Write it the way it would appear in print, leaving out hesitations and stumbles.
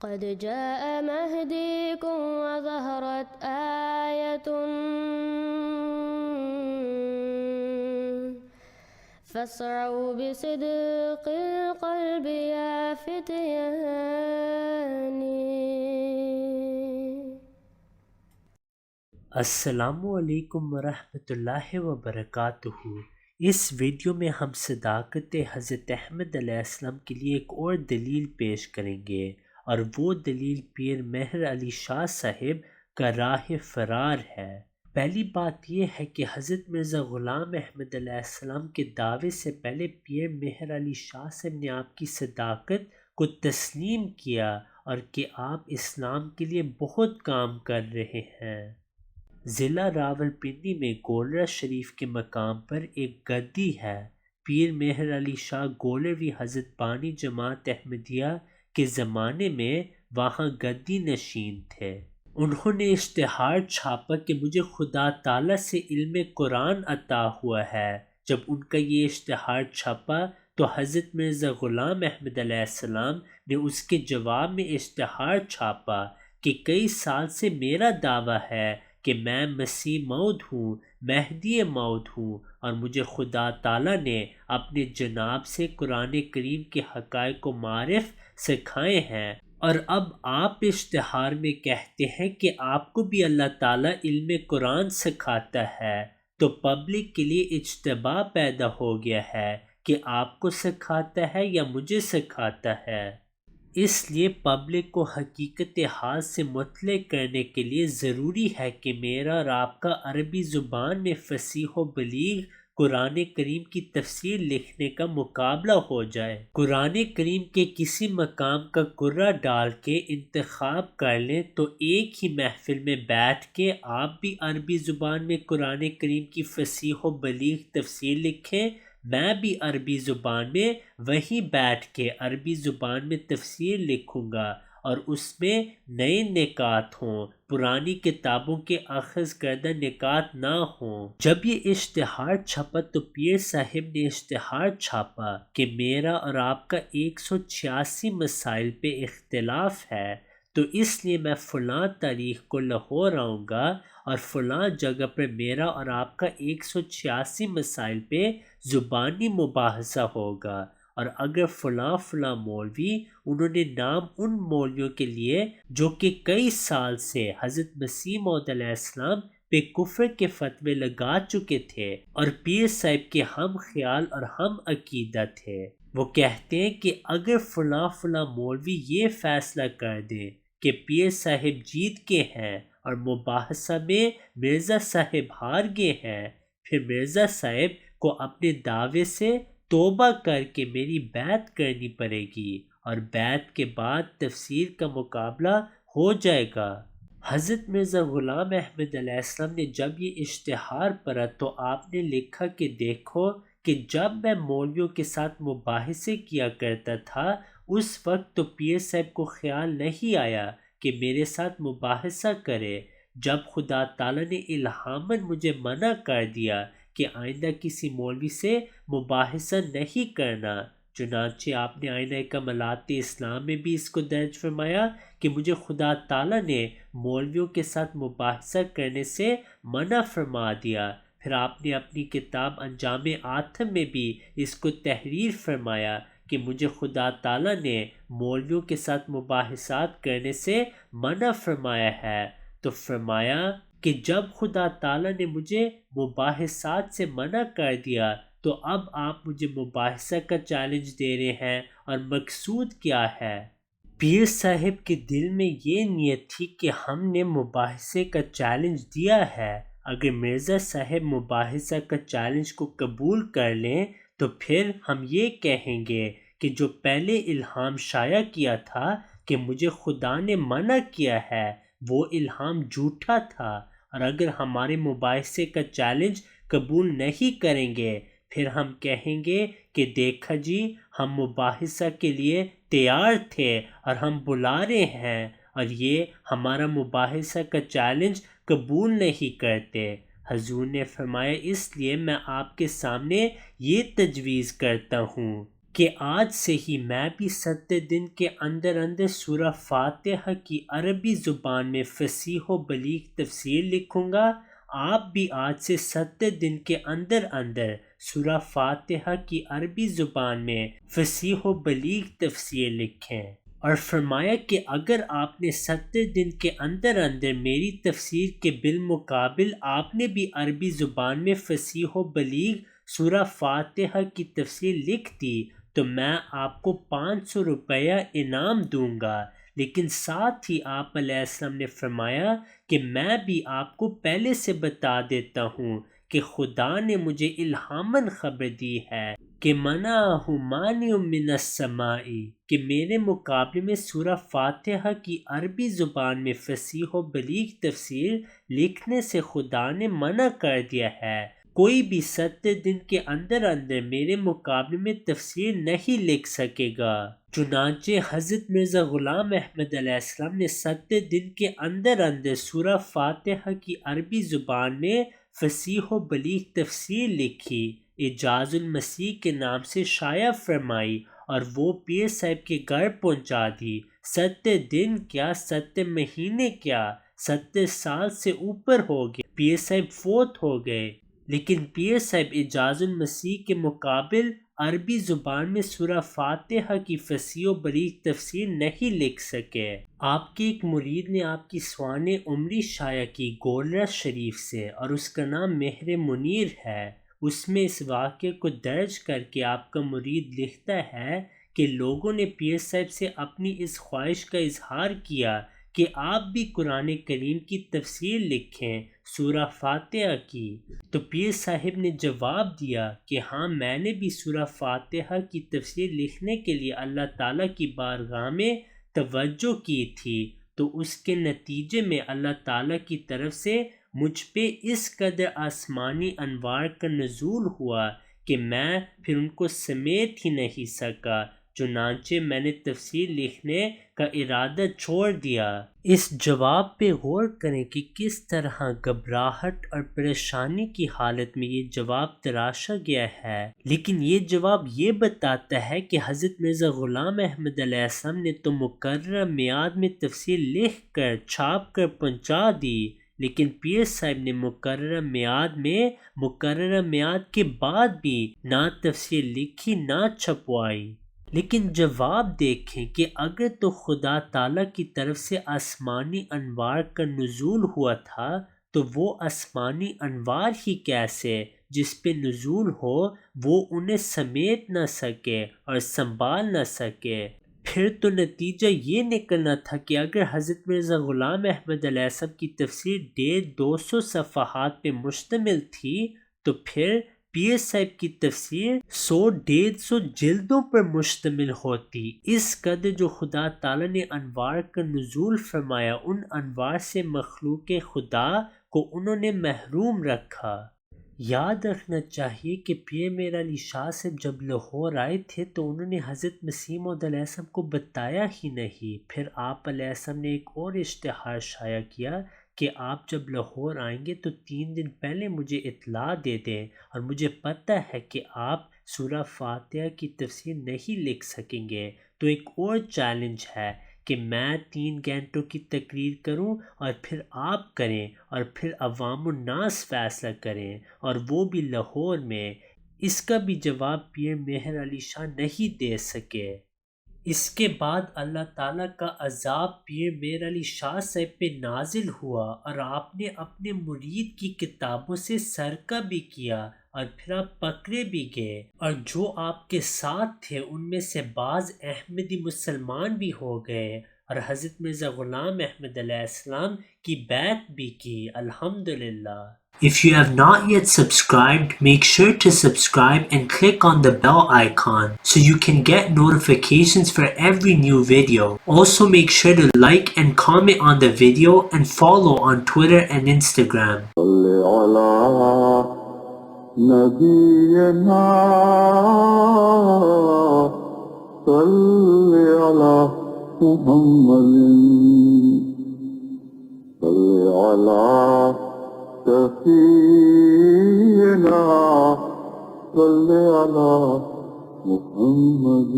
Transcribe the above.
قد جاء مهديكم وظهرت آية فاسعوا بصدق القلب يا فتياني. السلام علیکم ورحمۃ اللہ وبرکاتہ۔ اس ویڈیو میں ہم صداقت حضرت احمد علیہ السلام کے لیے ایک اور دلیل پیش کریں گے، اور وہ دلیل پیر مہر علی شاہ صاحب کا راہ فرار ہے۔ پہلی بات یہ ہے کہ حضرت مرزا غلام احمد علیہ السلام کے دعوے سے پہلے پیر مہر علی شاہ صاحب نے آپ کی صداقت کو تسلیم کیا اور کہ آپ اسلام کے لیے بہت کام کر رہے ہیں۔ ضلع راولپنڈی میں گولڑا شریف کے مقام پر ایک گدی ہے۔ پیر مہر علی شاہ گولروی حضرت بانی جماعت احمدیہ کے زمانے میں وہاں گدی نشین تھے۔ انہوں نے اشتہار چھاپا کہ مجھے خدا تعالیٰ سے علم قرآن عطا ہوا ہے۔ جب ان کا یہ اشتہار چھپا تو حضرت مرزا غلام احمد علیہ السلام نے اس کے جواب میں اشتہار چھاپا کہ کئی سال سے میرا دعویٰ ہے کہ میں مسیح موعود ہوں، مہدی موعود ہوں، اور مجھے خدا تعالیٰ نے اپنے جناب سے قرآن کریم کے حقائق و معارف سکھائے ہیں، اور اب آپ اشتہار میں کہتے ہیں کہ آپ کو بھی اللہ تعالیٰ علم قرآن سکھاتا ہے، تو پبلک کے لیے اجتباہ پیدا ہو گیا ہے کہ آپ کو سکھاتا ہے یا مجھے سکھاتا ہے۔ اس لیے پبلک کو حقیقت حال سے مطلع کرنے کے لیے ضروری ہے کہ میرا اور آپ کا عربی زبان میں فصیح و بلیغ قرآن کریم کی تفسیر لکھنے کا مقابلہ ہو جائے۔ قرآن کریم کے کسی مقام کا قرہ ڈال کے انتخاب کر لیں تو ایک ہی محفل میں بیٹھ کے آپ بھی عربی زبان میں قرآن کریم کی فصیح و بلیغ تفسیر لکھیں، میں بھی عربی زبان میں وہیں بیٹھ کے عربی زبان میں تفسیر لکھوں گا، اور اس میں نئے نکات ہوں، پرانی کتابوں کے اخذ کردہ نکات نہ ہوں۔ جب یہ اشتہار چھپا تو پیر صاحب نے اشتہار چھاپا کہ میرا اور آپ کا 186 مسائل پہ اختلاف ہے، تو اس لیے میں فلاں تاریخ کو لاہور آؤں گا اور فلاں جگہ پر میرا اور آپ کا 186 مسائل پہ زبانی مباحثہ ہوگا، اور اگر فلاں مولوی، انہوں نے نام ان مولویوں کے لیے جو کہ کئی سال سے حضرت مسیح موعود علیہ السلام پہ کفر کے فتوے لگا چکے تھے اور پیر صاحب کے ہم خیال اور ہم عقیدہ تھے، وہ کہتے ہیں کہ اگر فلاں مولوی یہ فیصلہ کر دیں کہ پیر صاحب جیت کے ہیں اور مباحثہ میں مرزا صاحب ہار گئے ہیں، پھر مرزا صاحب کو اپنے دعوے سے توبہ کر کے میری بیعت کرنی پڑے گی، اور بیعت کے بعد تفسیر کا مقابلہ ہو جائے گا۔ حضرت مرزا غلام احمد علیہ السلام نے جب یہ اشتہار پڑھا تو آپ نے لکھا کہ دیکھو کہ جب میں مولویوں کے ساتھ مباحثے کیا کرتا تھا اس وقت تو پیر صاحب کو خیال نہیں آیا کہ میرے ساتھ مباحثہ کرے، جب خدا تعالیٰ نے الہاماً مجھے منع کر دیا کہ آئندہ کسی مولوی سے مباحثہ نہیں کرنا، چنانچہ آپ نے آئینہ کمالات اسلام میں بھی اس کو درج فرمایا کہ مجھے خدا تعالیٰ نے مولویوں کے ساتھ مباحثہ کرنے سے منع فرما دیا۔ پھر آپ نے اپنی کتاب انجام آتم میں بھی اس کو تحریر فرمایا کہ مجھے خدا تعالیٰ نے مولویوں کے ساتھ مباحثات کرنے سے منع فرمایا ہے، تو فرمایا کہ جب خدا تعالیٰ نے مجھے مباحثات سے منع کر دیا تو اب آپ مجھے مباحثہ کا چیلنج دے رہے ہیں، اور مقصود کیا ہے؟ پیر صاحب کے دل میں یہ نیت تھی کہ ہم نے مباحثے کا چیلنج دیا ہے، اگر مرزا صاحب مباحثہ کا چیلنج کو قبول کر لیں تو پھر ہم یہ کہیں گے کہ جو پہلے الہام شائع کیا تھا کہ مجھے خدا نے منع کیا ہے وہ الہام جھوٹا تھا، اور اگر ہمارے مباحثے کا چیلنج قبول نہیں کریں گے پھر ہم کہیں گے کہ دیکھا جی ہم مباحثہ کے لیے تیار تھے اور ہم بلا رہے ہیں، اور یہ ہمارا مباحثہ کا چیلنج قبول نہیں کرتے۔ حضور نے فرمایا اس لیے میں آپ کے سامنے یہ تجویز کرتا ہوں کہ آج سے ہی میں بھی 7 دن کے اندر اندر سورہ فاتحہ کی عربی زبان میں فصیح و بلیغ تفسیر لکھوں گا۔ آپ بھی آج سے 7 دن کے اندر اندر سورہ فاتحہ کی عربی زبان میں فصیح و بلیغ تفسیر لکھیں۔ اور فرمایا کہ اگر آپ نے 7 دن کے اندر اندر میری تفسیر کے بالمقابل آپ نے بھی عربی زبان میں فصیح و بلیغ سورہ فاتحہ کی تفسیر لکھ دی تو میں آپ کو 500 روپیہ انعام دوں گا۔ لیکن ساتھ ہی آپ علیہ السلام نے فرمایا کہ میں بھی آپ کو پہلے سے بتا دیتا ہوں کہ خدا نے مجھے الہاماً خبر دی ہے کہ منعہ مانع من السماء، کہ میرے مقابلے میں سورہ فاتحہ کی عربی زبان میں فصیح و بلیغ تفسیر لکھنے سے خدا نے منع کر دیا ہے۔ کوئی بھی 7 دن کے اندر اندر میرے مقابلے میں تفسیر نہیں لکھ سکے گا۔ چنانچہ حضرت مرزا غلام احمد علیہ السلام نے 7 دن کے اندر اندر سورہ فاتحہ کی عربی زبان میں فصیح و بلیغ تفسیر لکھی، اعجاز المسیح کے نام سے شائع فرمائی اور وہ پیر صاحب کے گھر پہنچا دی۔ 7 دن کیا 7 مہینے کیا 70 سال سے اوپر ہو گئے، پیر صاحب فوت ہو گئے، لیکن پیر صاحب اعجاز المسیح کے مقابل عربی زبان میں سورہ فاتحہ کی فصیح و بلیغ تفسیر نہیں لکھ سکے۔ آپ کے ایک مرید نے آپ کی سوانح عمری شائع کی گولرا شریف سے، اور اس کا نام مہر منیر ہے۔ اس میں اس واقعے کو درج کر کے آپ کا مرید لکھتا ہے کہ لوگوں نے پیر صاحب سے اپنی اس خواہش کا اظہار کیا کہ آپ بھی قرآن کریم کی تفسیر لکھیں سورہ فاتحہ کی، تو پیر صاحب نے جواب دیا کہ ہاں میں نے بھی سورہ فاتحہ کی تفسیر لکھنے کے لیے اللہ تعالیٰ کی بارگاہ میں توجہ کی تھی، تو اس کے نتیجے میں اللہ تعالیٰ کی طرف سے مجھ پہ اس قدر آسمانی انوار کا نزول ہوا کہ میں پھر ان کو سمیٹ ہی نہیں سکا، چنانچہ میں نے تفسیر لکھنے کا ارادہ چھوڑ دیا۔ اس جواب پہ غور کریں کہ کس طرح گھبراہٹ اور پریشانی کی حالت میں یہ جواب تراشا گیا ہے، لیکن یہ جواب یہ بتاتا ہے کہ حضرت مرزا غلام احمد علیہ السلام نے تو مقررہ میعاد میں تفسیر لکھ کر چھاپ کر پہنچا دی، لیکن پیر صاحب نے مقررہ میعاد کے بعد بھی نہ تفسیر لکھی نہ چھپوائی۔ لیکن جواب دیکھیں کہ اگر تو خدا تعالیٰ کی طرف سے آسمانی انوار کا نزول ہوا تھا تو وہ آسمانی انوار ہی کیسے جس پہ نزول ہو وہ انہیں سمیٹ نہ سکے اور سنبھال نہ سکے؟ پھر تو نتیجہ یہ نکلنا تھا کہ اگر حضرت مرزا غلام احمد علیہ السلام کی تفسیر 150-200 صفحات پہ مشتمل تھی تو پھر پیر صاحب کی تفسیر 100-150 جلدوں پر مشتمل ہوتی۔ اس قدر جو خدا تعالیٰ نے انوار کا نزول فرمایا، ان انوار سے مخلوق خدا کو انہوں نے محروم رکھا۔ یاد رکھنا چاہیے کہ پیر میر علی شاہ صاحب جب لاہور آئے تھے تو انہوں نے حضرت مسیح موعود علیہ السلام کو بتایا ہی نہیں۔ پھر آپ علیہ السلام نے ایک اور اشتہار شائع کیا کہ آپ جب لاہور آئیں گے تو 3 دن پہلے مجھے اطلاع دے دیں، اور مجھے پتہ ہے کہ آپ سورہ فاتحہ کی تفسیر نہیں لکھ سکیں گے، تو ایک اور چیلنج ہے کہ میں 3 گھنٹوں کی تقریر کروں اور پھر آپ کریں اور پھر عوام الناس فیصلہ کریں، اور وہ بھی لاہور میں۔ اس کا بھی جواب پیر مہر علی شاہ نہیں دے سکے۔ اس کے بعد اللہ تعالیٰ کا عذاب پیر میر علی شاہ صاحب پہ نازل ہوا، اور آپ نے اپنے مرید کی کتابوں سے سرقہ بھی کیا، اور پھر آپ پکڑے بھی گئے، اور جو آپ کے ساتھ تھے ان میں سے بعض احمدی مسلمان بھی ہو گئے، اور حضرت مرزا غلام احمد علیہ السلام کی بیعت بھی کی، الحمدللہ۔ If you have not yet subscribed, make sure to subscribe and click on the bell icon so you can get notifications for every new video. Also make sure to like and comment on the video and follow on Twitter and Instagram. سفینا صلی علی محمد